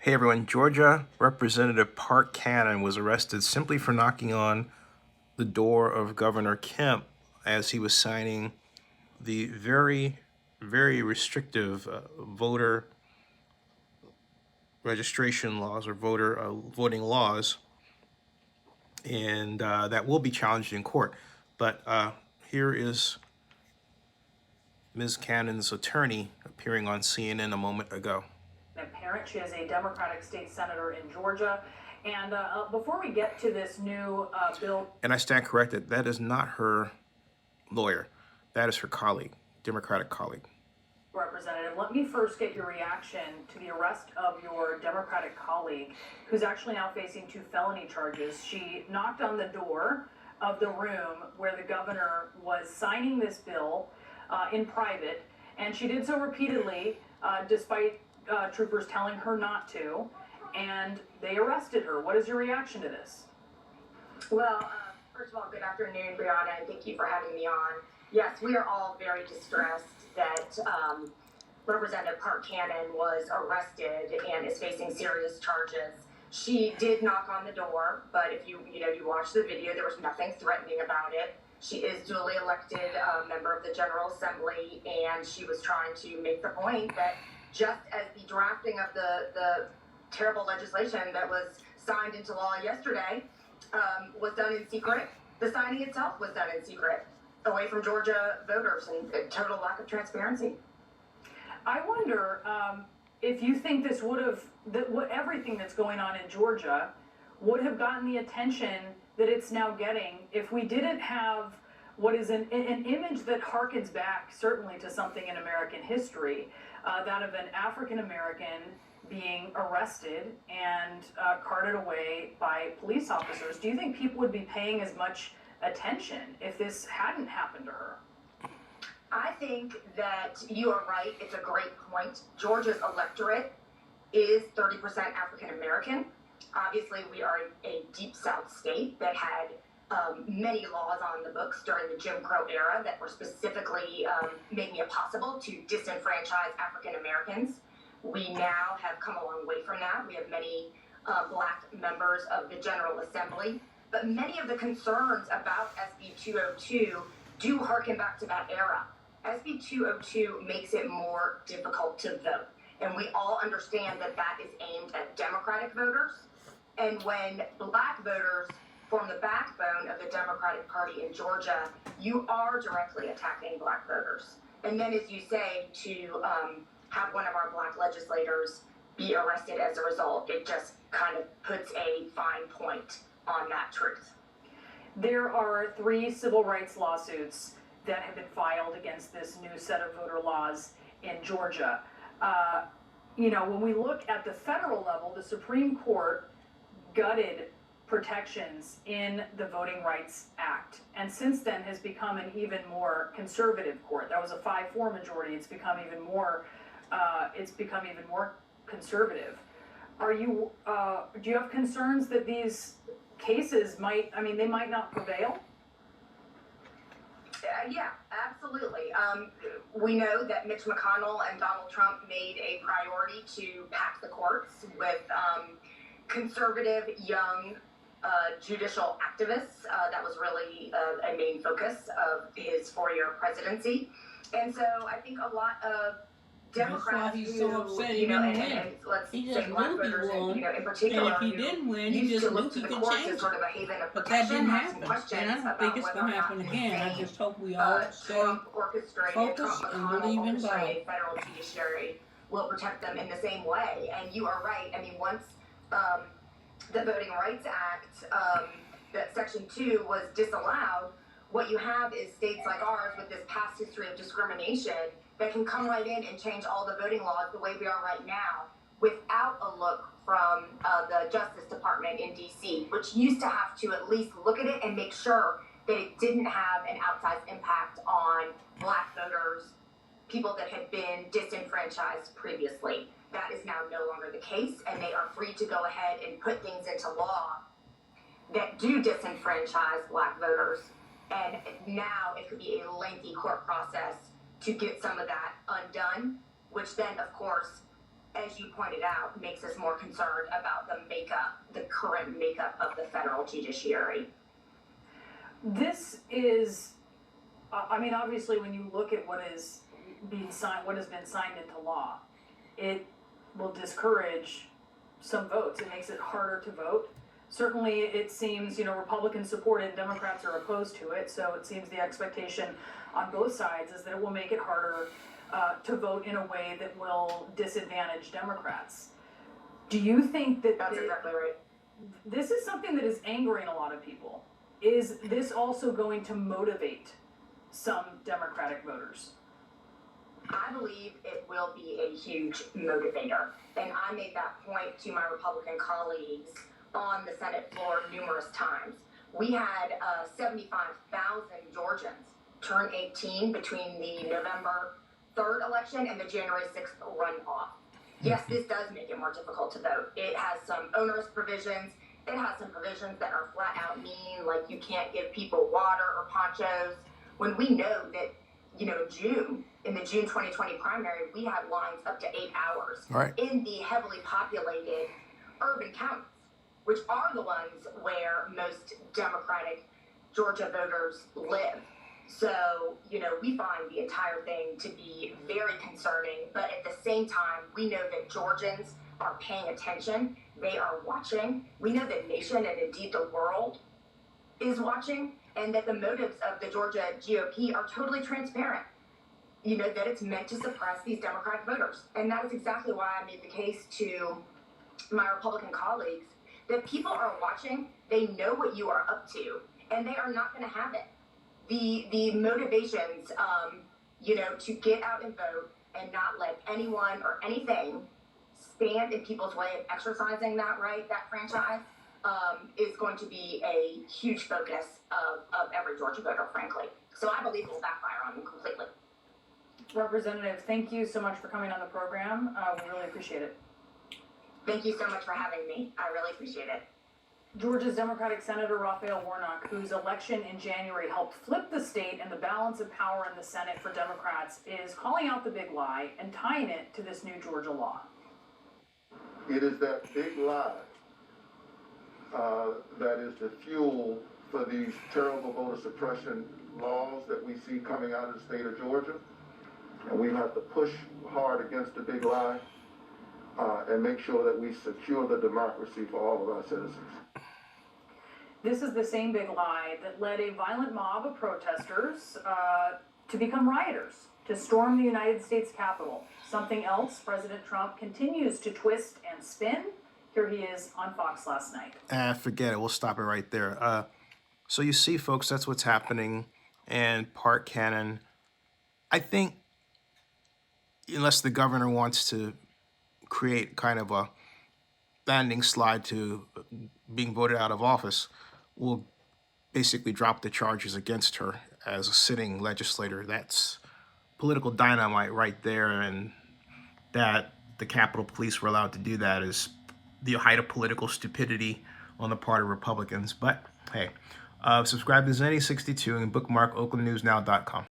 Hey everyone, Georgia Representative Park Cannon was arrested simply for knocking on the door of Governor Kemp as he was signing the very restrictive voter registration laws or voter voting laws, and that will be challenged in court. But here is Ms. Cannon's attorney appearing on CNN a moment ago. Parent. She is a Democratic state senator in Georgia. And before we get to this new bill... And I stand corrected, that is not her lawyer. That is her colleague, Democratic colleague. Representative, let me first get your reaction to the arrest of your Democratic colleague, who's actually now facing 2 felony charges. She knocked on the door of the room where the governor was signing this bill in private, and she did so repeatedly, despite troopers telling her not to, and they arrested her. What is your reaction to this? Well, first of all, good afternoon, Brianna, and thank you for having me on. Yes, we are all very distressed that Representative Park Cannon was arrested and is facing serious charges. She did knock on the door, but if you watch the video, there was nothing threatening about it. She is duly elected member of the General Assembly, and she was trying to make the point that just as the drafting of the terrible legislation that was signed into law yesterday was done in secret, the signing itself was done in secret, away from Georgia voters, and a total lack of transparency. I wonder if you think this would have, everything that's going on in Georgia would have gotten the attention that it's now getting if we didn't have what is an image that harkens back certainly to something in American history, that of an African American being arrested and carted away by police officers. Do you think people would be paying as much attention if this hadn't happened to her? I think that you are right. It's a great point. Georgia's electorate is 30% African American. Obviously, we are a deep South state that had many laws on the books during the Jim Crow era that were specifically making it possible to disenfranchise African Americans. We now have come a long way from that. We have many Black members of the General Assembly, but many of the concerns about SB 202 do harken back to that era. SB 202 makes it more difficult to vote, and we all understand that that is aimed at Democratic voters. And when Black voters form the backbone of the Democratic Party in Georgia, you are directly attacking Black voters. And then, as you say, to have one of our Black legislators be arrested as a result, it just kind of puts a fine point on that truth. There are 3 civil rights lawsuits that have been filed against this new set of voter laws in Georgia. When we look at the federal level, the Supreme Court gutted protections in the Voting Rights Act, and since then has become an even more conservative court. That was a 5-4 majority. It's become even more conservative. Do you have concerns that these cases might not prevail? Yeah, absolutely. We know that Mitch McConnell and Donald Trump made a priority to pack the courts with conservative young judicial activists. That was really a main focus of his 4-year presidency. And so I think a lot of Democrats who, and let's say Black voters, in particular, and if he didn't win, he just looked he could change it. Sort of a haven of but that didn't happen, and I don't think it's going to happen again. I just hope we all stay focused and believe in God. Federal judiciary will protect them in the same way. And you are right. I mean, once the Voting Rights Act, that Section 2 was disallowed, what you have is states like ours with this past history of discrimination that can come right in and change all the voting laws the way we are right now without a look from the Justice Department in D.C., which used to have to at least look at it and make sure that it didn't have an outsized impact on Black voters, people that had been disenfranchised previously. That is now no longer the case, and they are free to go ahead and put things into law that do disenfranchise Black voters. And now it could be a lengthy court process to get some of that undone, which then, of course, as you pointed out, makes us more concerned about the current makeup of the federal judiciary. This is, I mean, obviously, when you look at what is being signed, what has been signed into law, it will discourage some votes. It makes it harder to vote. Certainly, it seems, Republicans support it and Democrats are opposed to it. So it seems the expectation on both sides is that it will make it harder to vote in a way that will disadvantage Democrats. Do you think that That's exactly right. This is something that is angering a lot of people? Is this also going to motivate some Democratic voters? I believe it will be a huge motivator. And I made that point to my Republican colleagues on the Senate floor numerous times. We had 75,000 Georgians turn 18 between the November 3rd election and the January 6th runoff. Yes, this does make it more difficult to vote. It has some onerous provisions. It has some provisions that are flat out mean, like you can't give people water or ponchos. When we know that, in the June 2020 primary, we had lines up to 8 hours in the heavily populated urban counties, which are the ones where most Democratic Georgia voters live. So, we find the entire thing to be very concerning, but at the same time, we know that Georgians are paying attention. They are watching. We know the nation and indeed the world is watching, and that the motives of the Georgia GOP are totally transparent. That it's meant to suppress these Democratic voters. And that is exactly why I made the case to my Republican colleagues that people are watching, they know what you are up to, and they are not going to have it. The motivations, to get out and vote and not let anyone or anything stand in people's way of exercising that right, that franchise, is going to be a huge focus of every Georgia voter, frankly. So I believe it will backfire on them completely. Representative, thank you so much for coming on the program. We really appreciate it. Thank you so much for having me. I really appreciate it. Georgia's Democratic Senator Raphael Warnock, whose election in January helped flip the state and the balance of power in the Senate for Democrats, is calling out the big lie and tying it to this new Georgia law. It is that big lie that is the fuel for these terrible voter suppression laws that we see coming out of the state of Georgia. And we have to push hard against the big lie and make sure that we secure the democracy for all of our citizens. This is the same big lie that led a violent mob of protesters to become rioters, to storm the United States Capitol. Something else President Trump continues to twist and spin. Here he is on Fox last night. Forget it. We'll stop it right there. So you see, folks, that's what's happening. And Park Cannon, I think, unless the governor wants to create kind of a landing slide to being voted out of office, will basically drop the charges against her as a sitting legislator. That's political dynamite right there, and that the Capitol Police were allowed to do that is the height of political stupidity on the part of Republicans. But hey, subscribe to Zenny62 and bookmark oaklandnewsnow.com.